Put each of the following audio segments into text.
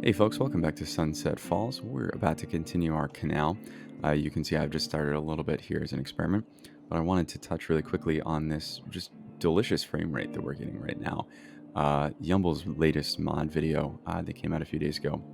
Hey folks, welcome back to Sunset Falls. We're about to continue our canal. You can see I've just started a little bit here as an experiment, but I wanted to touch really quickly on this just delicious frame rate that we're getting right now. Yumble's latest mod video that came out a few days ago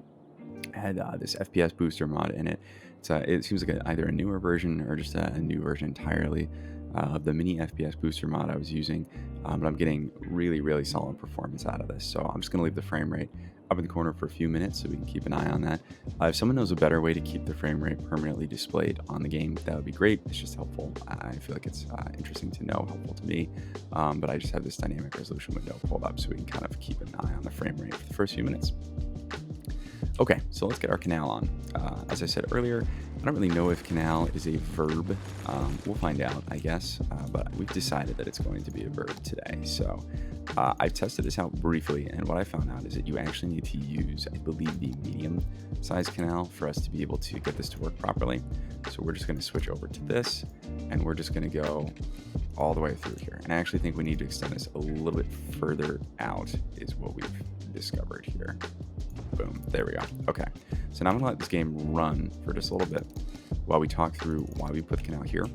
had this FPS booster mod in it. It seems like either a newer version or just a new version entirely of the mini FPS booster mod I was using, but I'm getting really, really solid performance out of this. So I'm just going to leave the frame rate up in the corner for a few minutes so we can keep an eye on that. If someone knows a better way to keep the frame rate permanently displayed on the game, that would be great. It's just helpful. I feel like it's interesting to know, helpful to me. But I just have this dynamic resolution window pulled up so we can kind of keep an eye on the frame rate for the first few minutes. Okay, so let's get our canal on. As I said earlier, I don't really know if canal is a verb. We'll find out, I guess, but we've decided that it's going to be a verb today. So I've tested this out briefly, and what I found out is that you actually need to use, I believe, the medium-sized canal for us to be able to get this to work properly. So we're just going to switch over to this, and we're just going to go all the way through here. And I actually think we need to extend this a little bit further out is what we've discovered here. Boom, there we go. Okay, so now I'm gonna let this game run for just a little bit while we talk through why we put the canal here.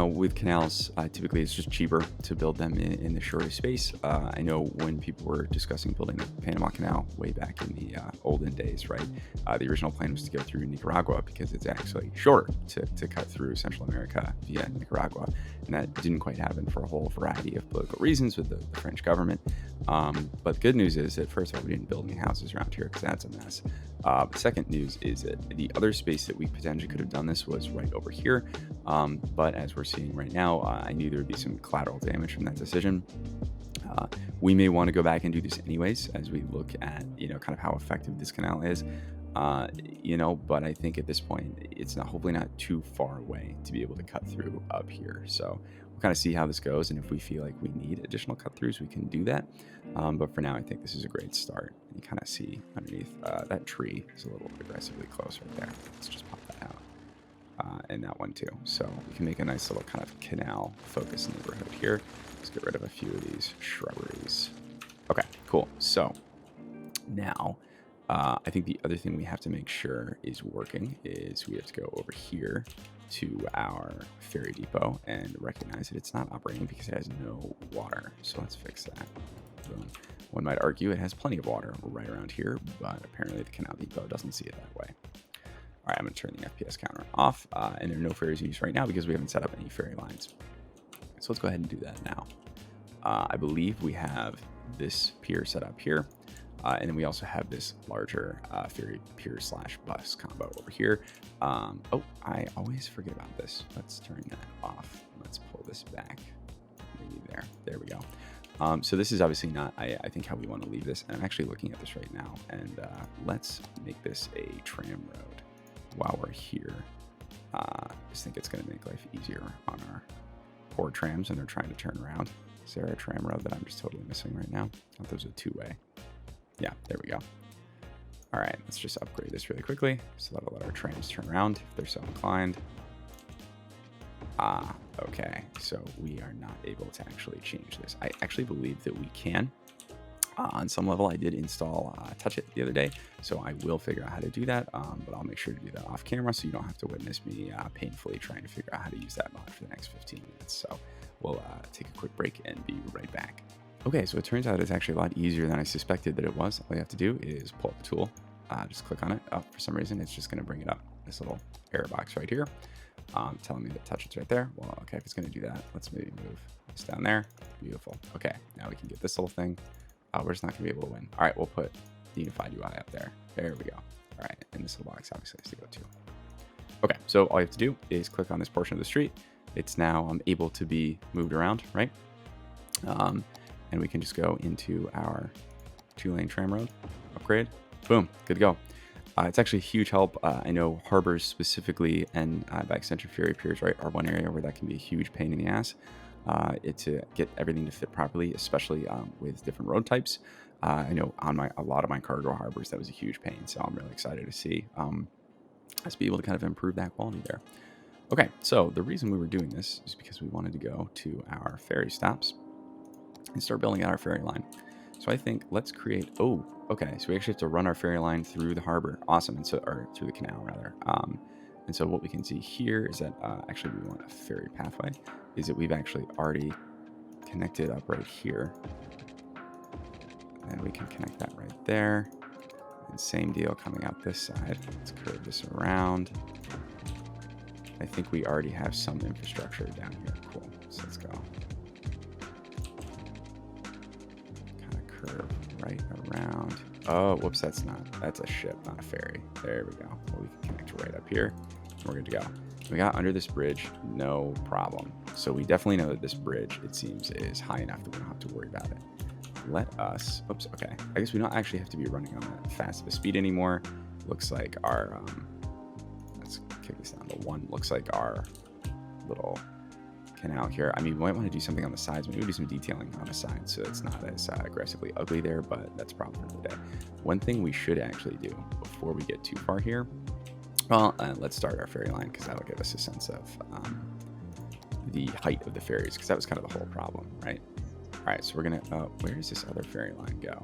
With canals, typically it's just cheaper to build them in the shortest space. I know when people were discussing building the Panama Canal way back in the olden days, right? The original plan was to go through Nicaragua because it's actually shorter to cut through Central America via Nicaragua. And that didn't quite happen for a whole variety of political reasons with the French government. But the good news is that, first of all, we didn't build any houses around here because that's a mess. The second news is that the other space that we potentially could have done this was right over here. But as we're seeing right now, I knew there would be some collateral damage from that decision. We may want to go back and do this anyways as we look at, kind of how effective this canal is. But I think at this point, it's hopefully not too far away to be able to cut through up here. So we'll kind of see how this goes. And if we feel like we need additional cut throughs, we can do that. But for now, I think this is a great start. You kind of see underneath that tree is a little aggressively close right there. Let's just pop that out. And that one too. So we can make a nice little kind of canal focused neighborhood here. Let's get rid of a few of these shrubberies. Okay, cool. So now I think the other thing we have to make sure is working is we have to go over here to our Ferry Depot and recognize that it's not operating because it has no water. So let's fix that. Boom. One might argue it has plenty of water right around here, but apparently the Canal Depot doesn't see it that way. All right, I'm going to turn the FPS counter off, and there are no ferries in use right now because we haven't set up any ferry lines. So let's go ahead and do that now. I believe we have this pier set up here, and then we also have this larger ferry pier / bus combo over here. Oh, I always forget about this. Let's turn that off. Let's pull this back. Maybe there. There we go. So this is obviously not, I think, how we want to leave this. And I'm actually looking at this right now, and let's make this a tram road. While we're here, I just think it's going to make life easier on our poor trams when they're trying to turn around. Is there a tram road that I'm just totally missing right now? I thought there was a two-way. Yeah, there we go. All right, let's just upgrade this really quickly so that'll let our trams turn around if they're so inclined. Okay, so we are not able to actually change this. I actually believe that we can. On some level, I did install Touch It the other day, so I will figure out how to do that, but I'll make sure to do that off camera so you don't have to witness me painfully trying to figure out how to use that mod for the next 15 minutes. So we'll take a quick break and be right back. Okay, so it turns out it's actually a lot easier than I suspected that it was. All you have to do is pull up the tool, just click on it. For some reason, it's just going to bring it up, this little error box right here, telling me that Touch It's right there. Well, okay, if it's going to do that, let's maybe move this down there. Beautiful. Okay, now we can get this little thing. We're just not going to be able to win. All right, we'll put the unified UI up there. There we go. All right, and this little box obviously has to go too. Okay, so all you have to do is click on this portion of the street. It's now able to be moved around, right? And we can just go into our 2-lane tram road, upgrade, boom, good to go. It's actually a huge help. I know harbors specifically, and by extension ferry piers, right, are one area where that can be a huge pain in the ass. To get everything to fit properly, especially with different road types. I know on a lot of my cargo harbors, that was a huge pain. So I'm really excited to see us be able to kind of improve that quality there. Okay, so the reason we were doing this is because we wanted to go to our ferry stops and start building out our ferry line. So I think let's create, oh, okay. So we actually have to run our ferry line through the harbor. Awesome. And so, or through the canal rather. And so what we can see here is that actually we want a ferry pathway, is that we've actually already connected up right here. And we can connect that right there. And same deal coming out this side. Let's curve this around. I think we already have some infrastructure down here. Cool. So let's go. Kind of curve right around. Oh, whoops, that's a ship, not a ferry. There we go. Well, we can connect right up here. We're good to go. We got under this bridge, no problem. So we definitely know that this bridge, it seems, is high enough that we don't have to worry about it. Let us, oops, okay. I guess we don't actually have to be running on that fast of a speed anymore. Looks like our, let's kick this down to 1. Looks like our little canal here. I mean, we might want to do something on the sides. Maybe we'll do some detailing on the sides so it's not as aggressively ugly there, but that's probably for the day. One thing we should actually do before we get too far here, well, let's start our ferry line because that'll give us a sense of the height of the ferries, because that was kind of the whole problem, right? All right, so we're gonna, where does this other ferry line go?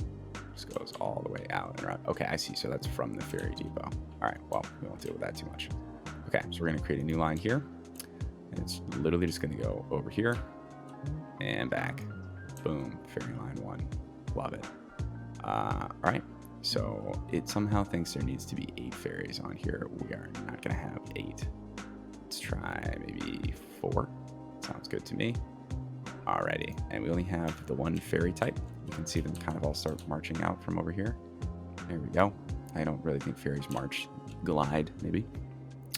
This goes all the way out and around. Okay, I see, so that's from the Ferry Depot. All right, well, we won't deal with that too much. Okay, so we're gonna create a new line here. And it's literally just gonna go over here and back. Boom, Ferry Line 1, love it. All right, so it somehow thinks there needs to be 8 ferries on here. We are not gonna have 8. Let's try maybe 4, sounds good to me. Alrighty, and we only have the 1 ferry type. You can see them kind of all start marching out from over here. There we go. I don't really think ferries march, glide maybe.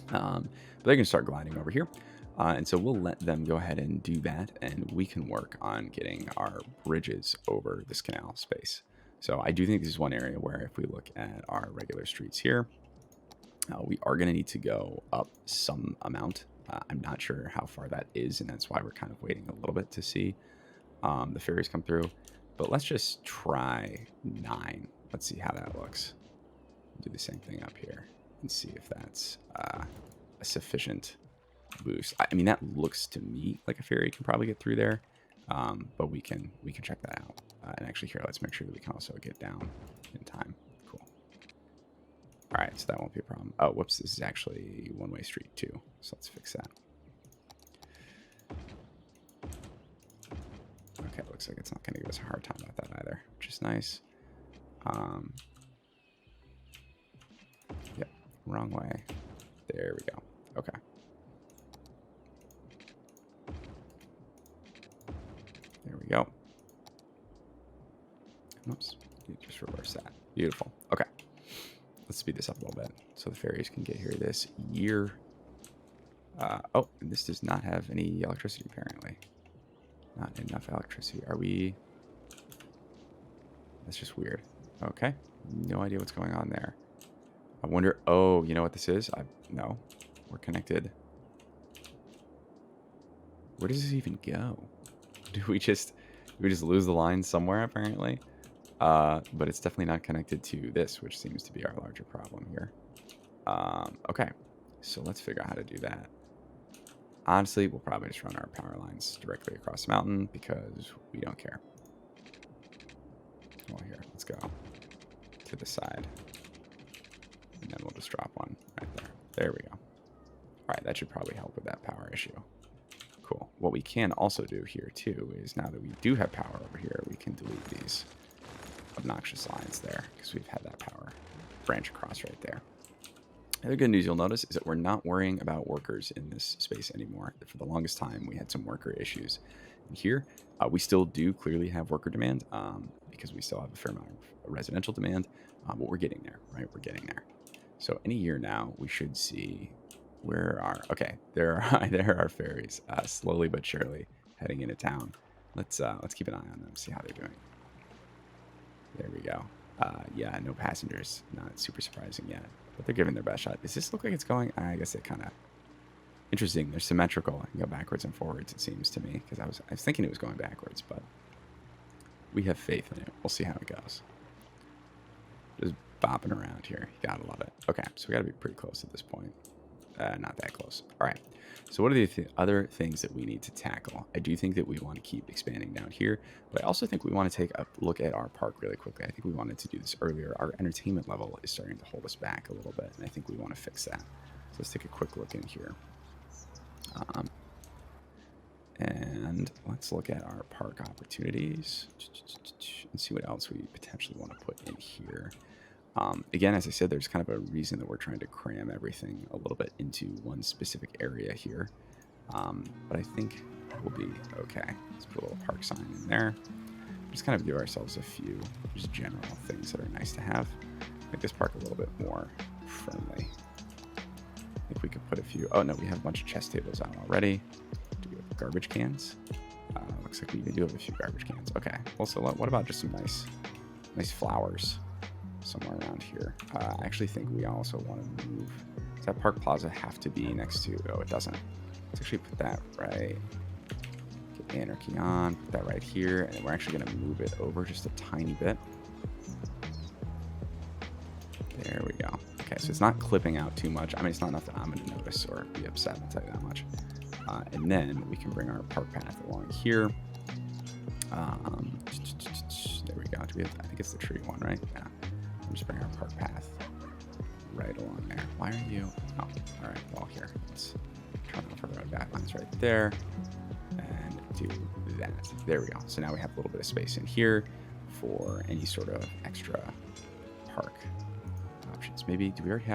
But they're gonna start gliding over here. And so we'll let them go ahead and do that, and we can work on getting our bridges over this canal space. So I do think this is one area where if we look at our regular streets here, we are gonna need to go up some amount. I'm not sure how far that is, and that's why we're kind of waiting a little bit to see the ferries come through. But let's just try 9. Let's see how that looks. Do the same thing up here and see if that's a sufficient boost. I mean, that looks to me like a ferry can probably get through there, but we can check that out. And actually, here, let's make sure that we can also get down in time. Cool. All right, so that won't be a problem. Oh, whoops, this is actually one-way street too, so let's fix that. Okay, looks like it's not going to give us a hard time about that either, which is nice. Yep, wrong way. There we go. Okay. There we go. Oops, you just reverse that. Beautiful. Okay. Let's speed this up a little bit so the ferries can get here this year. Oh, and this does not have any electricity apparently. Not enough electricity. Are we? That's just weird. Okay. No idea what's going on there. I wonder. Oh, you know what this is? No. We're connected. Where does this even go? Do we just lose the line somewhere apparently? But it's definitely not connected to this, which seems to be our larger problem here. Okay. So let's figure out how to do that. Honestly, we'll probably just run our power lines directly across the mountain because we don't care. Well, here, let's go to the side. And then we'll just drop one right there. There we go. All right, that should probably help with that power issue. Cool. What we can also do here, too, is now that we do have power over here, we can delete these obnoxious lines there because we've had that power branch across right there. The other good news you'll notice is that we're not worrying about workers in this space anymore. For the longest time, we had some worker issues. And here, we still do clearly have worker demand because we still have a fair amount of residential demand, but we're getting there, right? We're getting there. So any year now, we should see where are, okay, there are ferries slowly but surely heading into town. Let's keep an eye on them, see how they're doing. There we go. Yeah, no passengers. Not super surprising yet, but they're giving their best shot. Does this look like it's going? I guess it kind of interesting. They're symmetrical. I can go backwards and forwards, it seems to me, because I was thinking it was going backwards, but we have faith in it. We'll see how it goes. Just bopping around here. You gotta love it. Okay, so we gotta be pretty close at this point. Not that close. All right. So what are the other things that we need to tackle? I do think that we want to keep expanding down here, but I also think we want to take a look at our park really quickly. I think we wanted to do this earlier. Our entertainment level is starting to hold us back a little bit, and I think we want to fix that. So let's take a quick look in here. And let's look at our park opportunities and see what else we potentially want to put in here. Again, as I said, there's kind of a reason that we're trying to cram everything a little bit into one specific area here. But I think we'll be okay. Let's put a little park sign in there. Just kind of give ourselves a few just general things that are nice to have. Make this park a little bit more friendly. I think we could put a few. Oh no, we have a bunch of chess tables out already. Do we have garbage cans? Looks like we do have a few garbage cans. Okay. Well, so what about just some nice flowers somewhere around here? I actually think we also want to move. Does that park plaza have to be next to? Oh, it doesn't. Let's actually put that right. Get anarchy on. Put that right here, and then we're actually going to move it over just a tiny bit. There we go. Okay, so it's not clipping out too much. I mean, it's not enough that I'm going to notice or be upset, I'll tell you that much. And then we can bring our park path along here. There we go. Do we have, I think it's the tree one, right? Yeah. We'll just bring our park path right along there. Why are you? Oh, all right. Well, here. Let's turn off our road guidelines right there and do that. There we go. So now we have a little bit of space in here for any sort of extra park options. Maybe do we already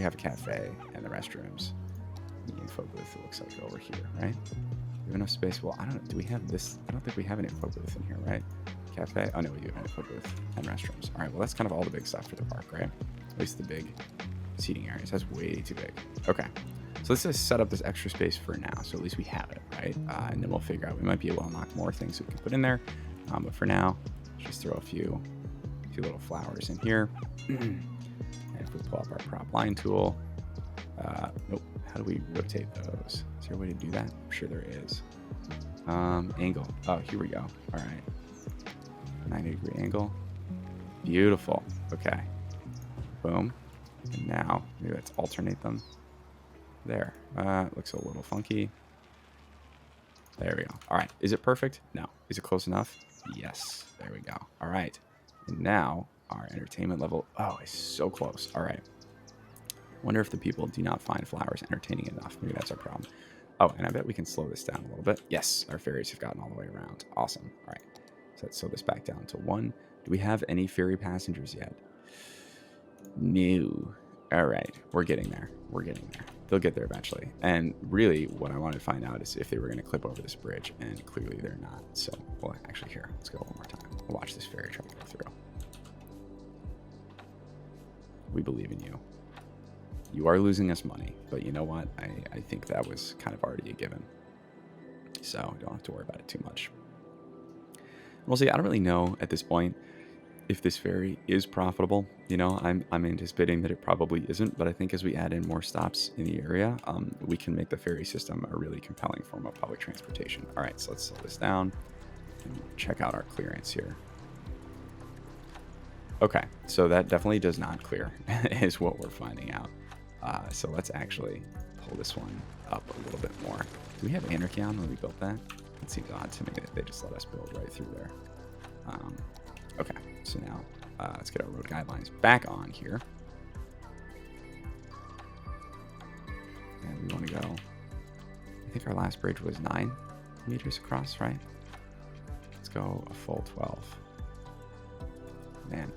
have a cafe and the restrooms? The info booth, it looks like over here, right? We have enough space. Well, I don't know. Do we have this? I don't think we have an info booth in here, right? Cafe. Oh no, we do have an info booth and restrooms. All right. Well, that's kind of all the big stuff for the park, right? At least the big seating areas. That's way too big. Okay. So let's just set up this extra space for now. So at least we have it, right? And then we'll figure out. We might be able to unlock more things that we can put in there. But for now, let's just throw a few little flowers in here. And if we pull up our prop line tool, nope. How do we rotate those? Is there a way to do that? I'm sure there is. Angle. Oh, here we go. All right. 90-degree angle. Beautiful. Okay. Boom. And now maybe let's alternate them. There. Looks a little funky. There we go. All right. Is it perfect? No. Is it close enough? Yes. There we go. All right. And now our entertainment level. Oh, it's so close. All right. Wonder if the people do not find flowers entertaining enough. Maybe that's our problem. Oh, and I bet we can slow this down a little bit. Yes, our ferries have gotten all the way around. Awesome. All right. So let's slow this back down to 1. Do we have any ferry passengers yet? No. All right. We're getting there. We're getting there. They'll get there eventually. And really, what I wanted to find out is if they were going to clip over this bridge, and clearly they're not. So, well, actually, here, let's go one more time. We'll watch this ferry truck go through. We believe in you. You are losing us money, but you know what? I think that was kind of already a given. So don't have to worry about it too much. We'll see. I don't really know at this point if this ferry is profitable. You know, I'm anticipating that it probably isn't, but I think as we add in more stops in the area, we can make the ferry system a really compelling form of public transportation. All right, so let's slow this down and check out our clearance here. Okay, so that definitely does not clear, is what we're finding out. So let's actually pull this one up a little bit more. Do we have anarchy on when we built that? It seems odd to me that they just let us build right through there. Okay, so now let's get our road guidelines back on here. And we want to go, I think our last bridge was 9 meters across, right? Let's go a full 12. Man.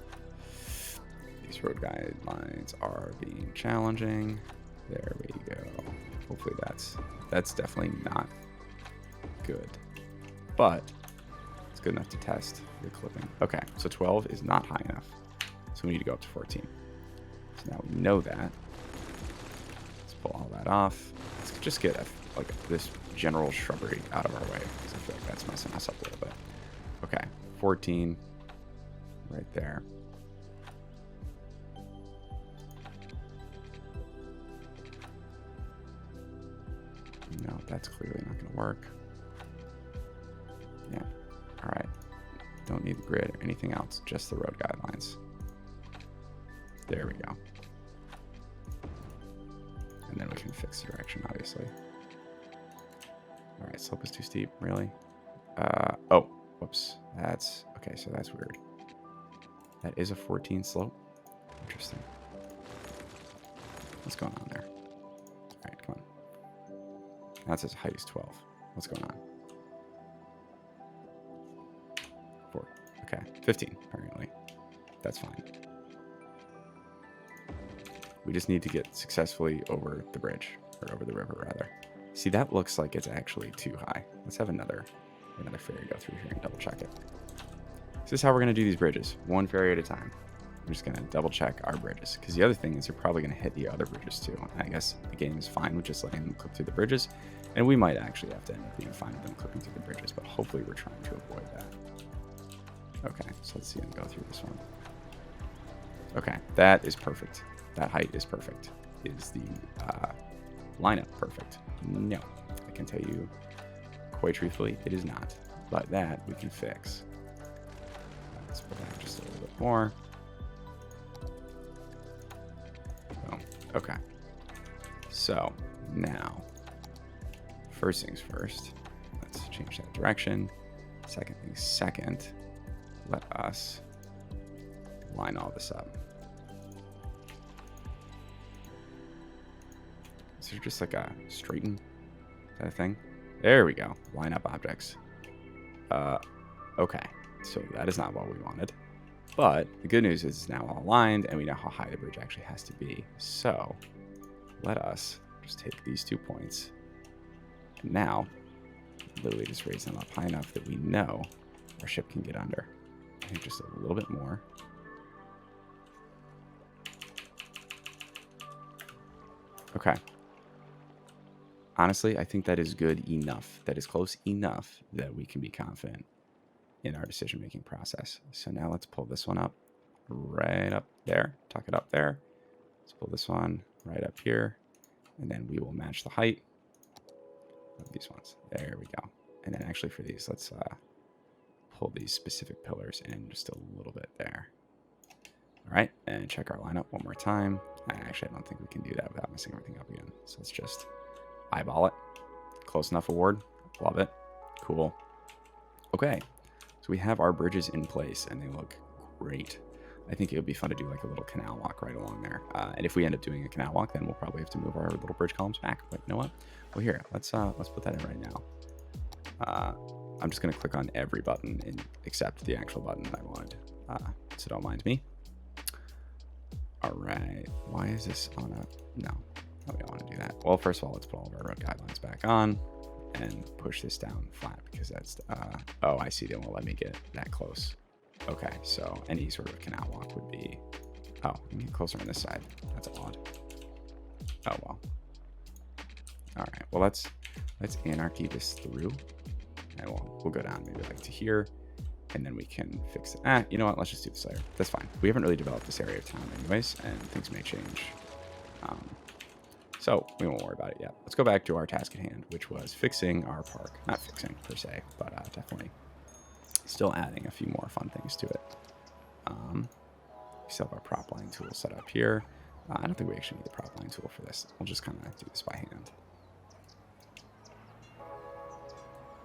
These road guidelines are being challenging. There we go. Hopefully that's definitely not good, but it's good enough to test the clipping. Okay, so 12 is not high enough, so we need to go up to 14. So now we know that. Let's pull all that off. Let's just get this general shrubbery out of our way because I feel like that's messing us up a little bit. Okay, 14 right there. No, that's clearly not going to work. Yeah. All right. Don't need the grid or anything else, just the road guidelines. There we go. And then we can fix the direction, obviously. All right, slope is too steep, really? Oh, whoops. That's, okay, so that's weird. That is a 14 slope. Interesting. What's going on there? All right, come on. That says height is 12. What's going on? 4. Okay, 15, apparently. That's fine. We just need to get successfully over the bridge, or over the river, rather. See, that looks like it's actually too high. Let's have another ferry go through here and double check it. This is how we're going to do these bridges, one ferry at a time. We're just going to double check our bridges, because the other thing is you're probably going to hit the other bridges too. I guess the game is fine with just letting them clip through the bridges, and we might actually have to end up being fine with them clipping through the bridges, but hopefully we're trying to avoid that. Okay, so let's see them go through this one. Okay, that is perfect. That height is perfect. Is the lineup perfect? No. I can tell you quite truthfully, it is not. But that we can fix. Let's put that just a little bit more. Boom. Okay. So now, first things first, let's change that direction. Second things second, let us line all this up. Is there just like a straighten? Is that a thing? There we go. Line up objects. Okay. So that is not what we wanted. But the good news is it's now all aligned and we know how high the bridge actually has to be. So let us just take these 2 points. And now literally just raise them up high enough that we know our ship can get under. I think just a little bit more. Okay. Honestly, I think that is good enough. That is close enough that we can be confident in our decision-making process. So now let's pull this one up right up there. Tuck it up there. Let's pull this one right up here. And then we will match the height of these ones. There we go. And then actually for these, let's pull these specific pillars in just a little bit there. All right, and check our lineup one more time. Actually, I don't think we can do that without messing everything up again. So let's just eyeball it. Close enough award. Love it. Cool. Okay, so we have our bridges in place and they look great. I think it would be fun to do like a little canal walk right along there. And if we end up doing a canal walk, then we'll probably have to move our little bridge columns back. But you know what? Well, here, let's put that in right now. I'm just gonna click on every button except the actual button that I wanted. So don't mind me. All right. Why is this on a no? Oh, we don't want to do that. Well, first of all, let's put all of our road guidelines back on and push this down flat because that's, oh, I see. They won't let me get that close. Okay, so any sort of canal walk would be, oh, let me get closer on this side. That's odd. Oh, well. All right, well, let's anarchy this through and we'll go down maybe like to here and then we can fix it. You know what? Let's just do this later. That's fine. We haven't really developed this area of town anyways, and things may change. So we won't worry about it yet. Let's go back to our task at hand, which was fixing our park. Not fixing per se, but definitely still adding a few more fun things to it. We still have our prop line tool set up here. I don't think we actually need the prop line tool for this. We'll just kind of do this by hand.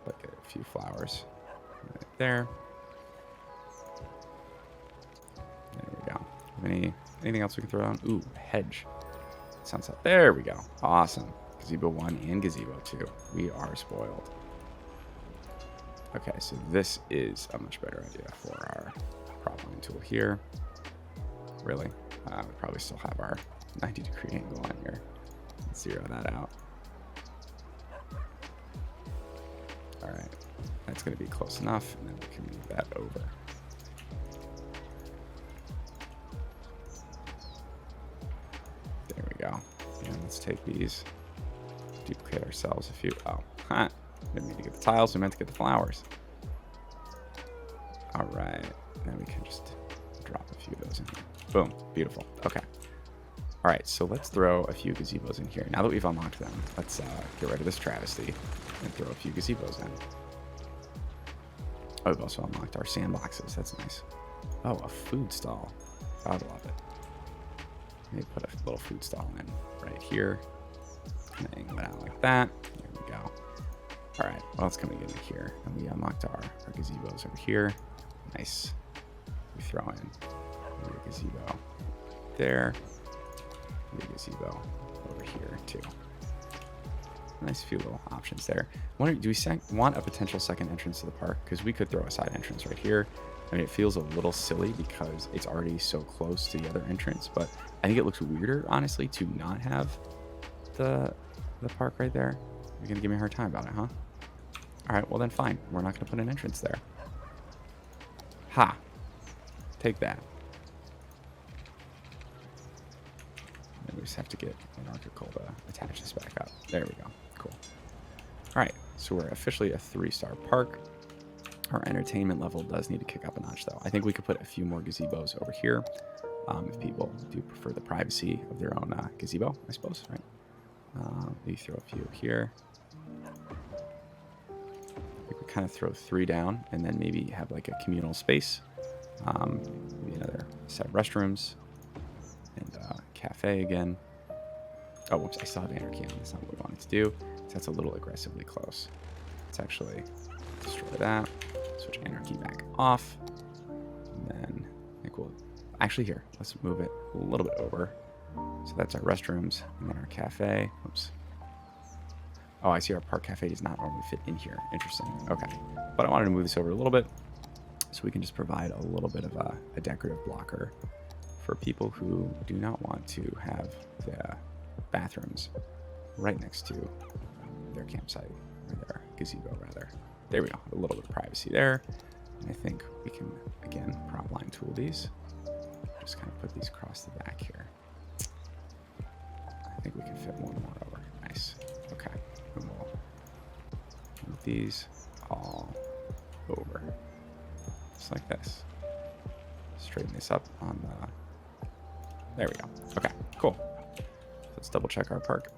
But get a few flowers right there. There we go. Anything else we can throw down? Ooh, hedge. Sounds like, there we go. Awesome. Gazebo 1 and Gazebo 2. We are spoiled. Okay, so this is a much better idea for our prop line tool here. Really? We probably still have our 90-degree angle on here. Let's zero that out. All right. That's going to be close enough, and then we can move that over. There we go. And let's take these, duplicate ourselves a few. Oh, huh. Didn't mean to get the tiles, we meant to get the flowers. All right. Then we can just drop a few of those in here. Boom. Beautiful. Okay. All right. So let's throw a few gazebos in here. Now that we've unlocked them, let's get rid of this travesty and throw a few gazebos in. Oh, we've also unlocked our sandboxes. That's nice. Oh, a food stall. I love it. Let me put a little food stall in right here. Angle it out like that. There we go. All right, what else can we get in here? And we unlocked our gazebos over here. Nice. We throw in a gazebo there. A gazebo over here too. Nice few little options there. Wondering, do we want a potential second entrance to the park? Because we could throw a side entrance right here. I mean, it feels a little silly because it's already so close to the other entrance, but I think it looks weirder, honestly, to not have the park right there. You're gonna give me a hard time about it, huh? All right, well then fine. We're not gonna put an entrance there. Ha! Take that. And we just have to get an article to attach this back up. There we go. Cool. All right, so we're officially a 3-star park. Our entertainment level does need to kick up a notch, though. I think we could put a few more gazebos over here if people do prefer the privacy of their own gazebo, I suppose, right? Maybe throw a few here. We could kind of throw 3 down and then maybe have like a communal space. Maybe another set of restrooms and cafe again. Oh, whoops, I still have anarchy on. That's not what we wanted to do. So that's a little aggressively close. Let's actually destroy that. Switch anarchy back off. And then I think we'll actually here, let's move it a little bit over. So that's our restrooms and then our cafe. Oops. Oh, I see our park cafe does not normally fit in here. Interesting. Okay. But I wanted to move this over a little bit so we can just provide a little bit of a decorative blocker for people who do not want to have the bathrooms right next to their campsite or their gazebo rather. There we go. A little bit of privacy there. And I think we can, again, prop line tool these. Just kind of put these across the back here. I think we can fit one more over. Nice. Okay. And we'll move these all over. Just like this. Straighten this up on the... There we go. Okay, cool. So let's double check our park.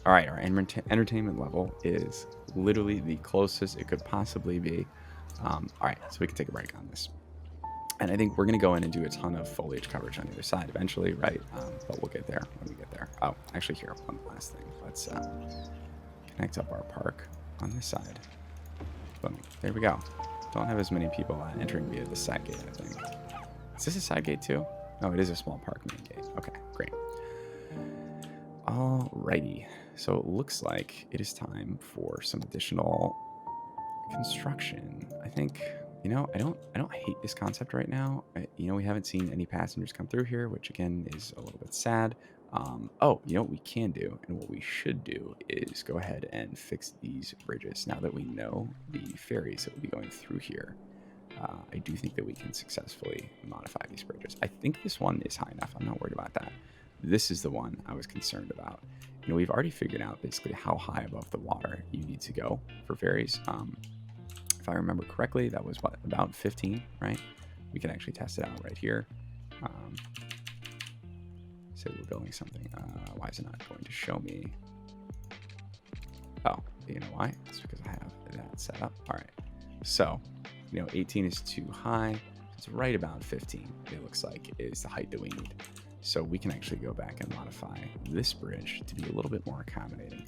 All right, our entertainment level is literally the closest it could possibly be. All right, so we can take a break on this. And I think we're going to go in and do a ton of foliage coverage on the other side eventually, right? But we'll get there when we get there. Oh, actually here, one last thing. Let's connect up our park on this side. Boom, there we go. Don't have as many people entering via the side gate, I think. Is this a side gate too? No, it is a small park main gate. Okay, great. Alrighty, so it looks like it is time for some additional construction. I think, you know, I don't hate this concept right now. You know, we haven't seen any passengers come through here, which again is a little bit sad. Oh, you know what we can do and what we should do is go ahead and fix these bridges. Now that we know the ferries that will be going through here, I do think that we can successfully modify these bridges. I think this one is high enough. I'm not worried about that. This is the one I was concerned about. You know, we've already figured out basically how high above the water you need to go for ferries. If I remember correctly, that was what, about 15, right? We can actually test it out right here. Say we're building something. Why is it not going to show me? Oh, you know why? It's because I have that set up. All right. So, you know, 18 is too high. It's right about 15, it looks like, is the height that we need. So we can actually go back and modify this bridge to be a little bit more accommodating.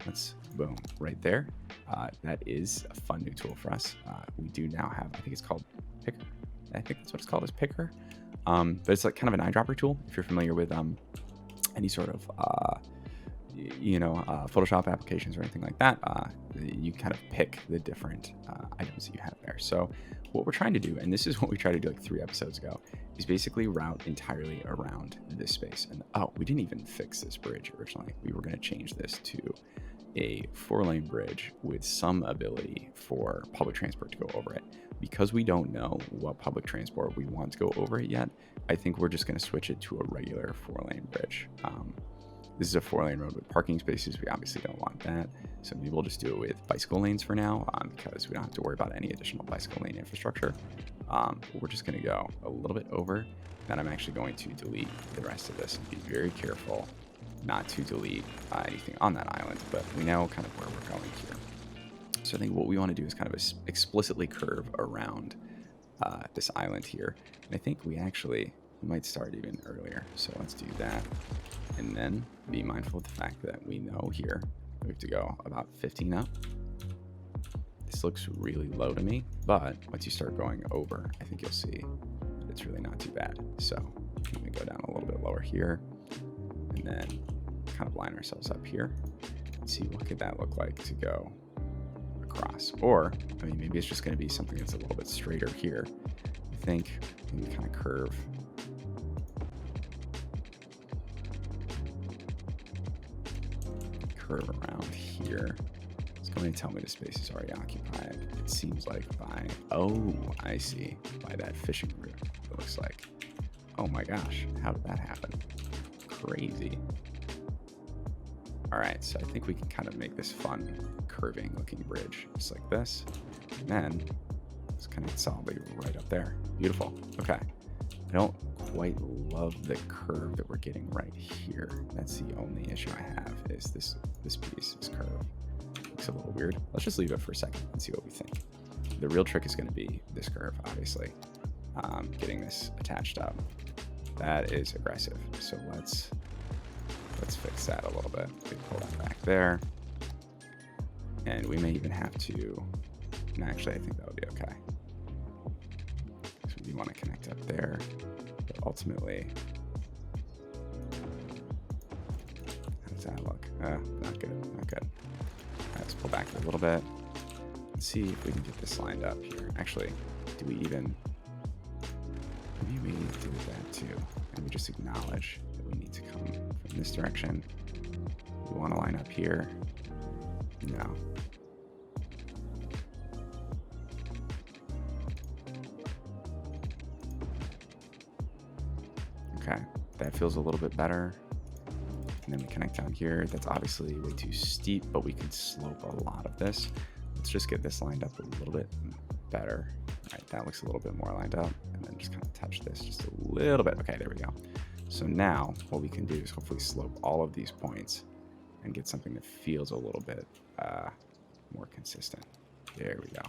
Let's, boom, right there. That is a fun new tool for us. We do now have, I think it's called Picker. I think that's what it's called, is Picker. But it's like kind of an eyedropper tool. If you're familiar with any sort of, Photoshop applications or anything like that, you kind of pick the different items that you have there. So what we're trying to do, and this is what we tried to do like 3 episodes ago, is basically route entirely around this space. And oh, we didn't even fix this bridge originally. We were going to change this to a 4-lane bridge with some ability for public transport to go over it. Because we don't know what public transport we want to go over it yet, I think we're just going to switch it to a regular 4-lane bridge. This is a 4-lane road with parking spaces. We obviously don't want that. So maybe we'll just do it with bicycle lanes for now, because we don't have to worry about any additional bicycle lane infrastructure. We're just going to go a little bit over. Then I'm actually going to delete the rest of this and be very careful not to delete anything on that island. But we know kind of where we're going here. So I think what we want to do is kind of explicitly curve around this island here. And I think we actually, we might start even earlier. So let's do that. And then be mindful of the fact that we know here we have to go about 15 up. This looks really low to me, but once you start going over, I think you'll see that it's really not too bad. So I'm gonna go down a little bit lower here and then kind of line ourselves up here and see what could that look like to go across. Or, I mean, maybe it's just gonna be something that's a little bit straighter here. I think maybe kind of curve. Curve around here. It's going to tell me the space is already occupied. It seems like by, oh, I see, by that fishing route, it looks like. Oh my gosh, how did that happen? Crazy. All right, so I think we can kind of make this fun curving looking bridge, just like this. And then it's kind of solidly right up there. Beautiful. Okay. I don't quite love the curve that we're getting right here. That's the only issue I have is this piece, this curve. Looks a little weird. Let's just leave it for a second and see what we think. The real trick is going to be this curve, obviously. Getting this attached up. That is aggressive. So let's fix that a little bit. We pull that back there. And we may even have to, no, actually I think that would be okay. So we want to connect up there, but ultimately, how does that look? Not good, not good. All right, let's pull back a little bit. Let's see if we can get this lined up here. Actually, do we even, maybe we need to do that too. And we just acknowledge that we need to come from this direction. We want to line up here. No. Okay, that feels a little bit better. And then we connect down here. That's obviously way too steep, but we could slope a lot of this. Let's just get this lined up a little bit better. All right, that looks a little bit more lined up. And then just kind of touch this just a little bit. Okay, there we go. So now what we can do is hopefully slope all of these points and get something that feels a little bit more consistent. There we go.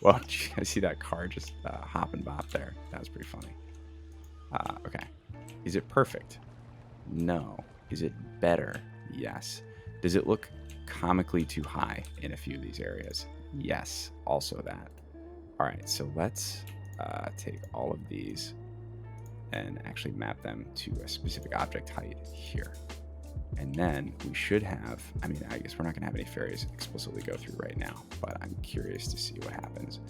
Well, I see that car just hop and bop there. That was pretty funny. Okay. Is it perfect? No. Is it better? Yes. Does it look comically too high in a few of these areas? Yes. Also that. All right. So let's take all of these and actually map them to a specific object height here. And then we should have, I mean, I guess we're not going to have any ferries explicitly go through right now, but I'm curious to see what happens.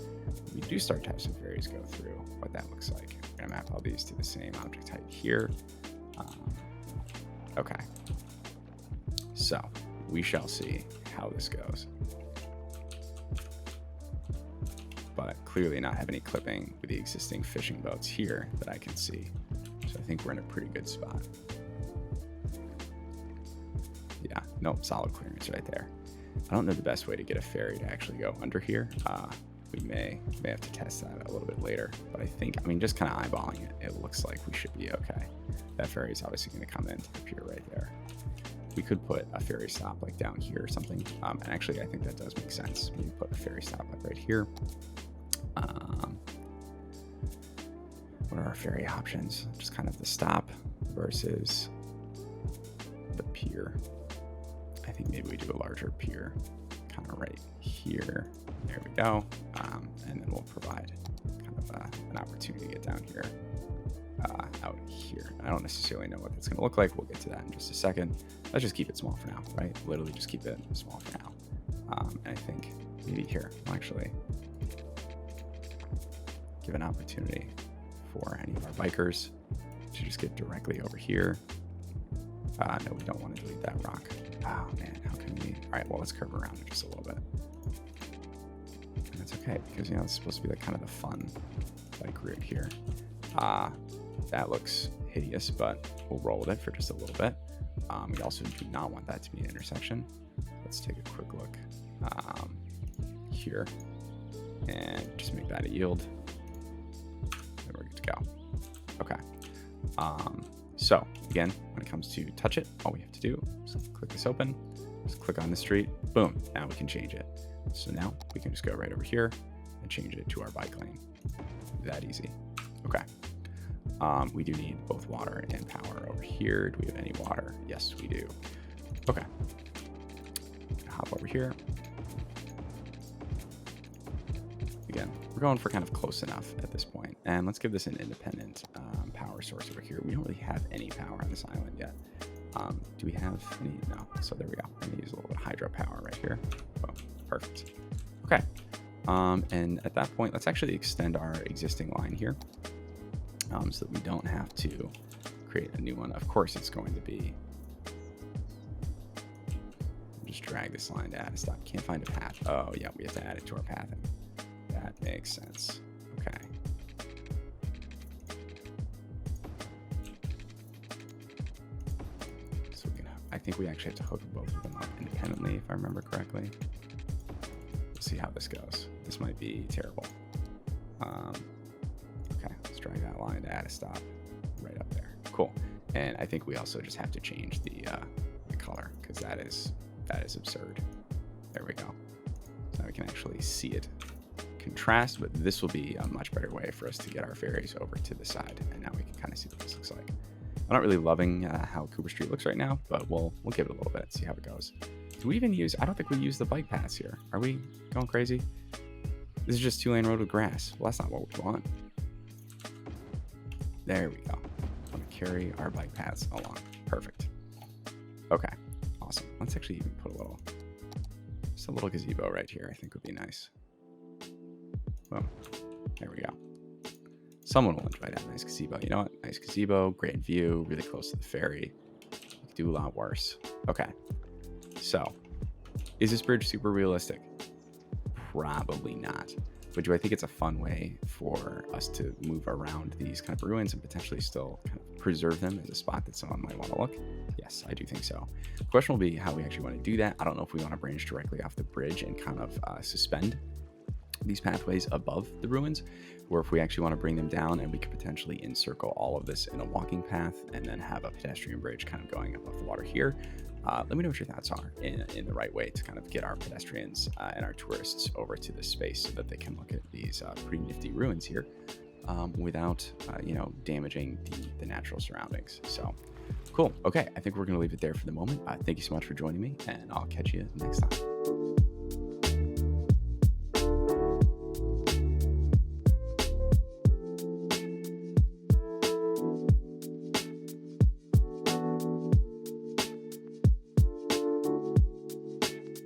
We do start to have some ferries go through, what that looks like. I'm going to map all these to the same object height here. Okay. So we shall see how this goes. But clearly not have any clipping with the existing fishing boats here that I can see. So I think we're in a pretty good spot. Yeah, nope, solid clearance right there. I don't know the best way to get a ferry to actually go under here. We may have to test that a little bit later, but I think, I mean, just kind of eyeballing it, it looks like we should be okay. That ferry is obviously going to come into the pier right there. We could put a ferry stop like down here or something. And actually, I think that does make sense. We can put a ferry stop like right here. What are our ferry options? Just kind of the stop versus the pier. I think maybe we do a larger pier kind of right here. There we go. And then we'll provide kind of an opportunity to get down here, out here. I don't necessarily know what that's going to look like. We'll get to that in just a second. Let's just keep it small for now, right? Literally just keep it small for now. And I think maybe here, we'll actually give an opportunity for any of our bikers to just get directly over here. No, we don't want to delete that rock. Oh man, how can we? All right, well, let's curve around it just a little bit. And that's okay, because, you know, it's supposed to be like kind of the fun bike route here. That looks hideous, but we'll roll with it for just a little bit. We also do not want that to be an intersection. Let's take a quick look here and just make that a yield. And we're good to go. Okay. So again, when it comes to touch it, all we have to do is click this open, just click on the street, boom, now we can change it. So now we can just go right over here and change it to our bike lane. That easy. Okay. We do need both water and power over here. Do we have any water? Yes, we do. Okay. Hop over here. Again, we're going for kind of close enough at this point. And let's give this an independent power source over here. We don't really have any power on this island yet. Do we have any? No. So there we go. I'm going to use a little bit of hydropower right here. Boom. Perfect. Okay. And at that point, let's actually extend our existing line here so that we don't have to create a new one. Of course, it's going to be... Just drag this line to add a stop. Can't find a path. Oh, yeah, we have to add it to our pathing. That makes sense. Okay. So we can, I think we actually have to hook both of them up independently, if I remember correctly. We'll see how this goes. This might be terrible. Okay, let's drag that line to add a stop right up there. Cool. And I think we also just have to change the color, because that is absurd. There we go. So now we can actually see it contrast, but this will be a much better way for us to get our ferries over to the side. And now we can kind of see what this looks like. I'm not really loving how Cooper Street looks right now, but we'll give it a little bit, see how it goes. Do we even use, I don't think we use the bike paths here. Are we going crazy? This is just 2-lane road with grass. Well, that's not what we want. There we go. I'm gonna carry our bike paths along. Perfect. Okay, awesome. Let's actually even put just a little gazebo right here. I think would be nice. Boom. There we go. Someone will enjoy that nice gazebo. You know what? Nice gazebo, great view, really close to the ferry. We could do a lot worse. Okay. So, is this bridge super realistic? Probably not. But do I think it's a fun way for us to move around these kind of ruins and potentially still kind of preserve them as a spot that someone might want to look? Yes, I do think so. The question will be how we actually want to do that. I don't know if we want to branch directly off the bridge and kind of suspend these pathways above the ruins, or if we actually want to bring them down and we could potentially encircle all of this in a walking path and then have a pedestrian bridge kind of going above the water here. Let me know what your thoughts are in the right way to kind of get our pedestrians and our tourists over to this space so that they can look at these pretty nifty ruins here without, damaging the natural surroundings. So cool. Okay. I think we're going to leave it there for the moment. Thank you so much for joining me, and I'll catch you next time.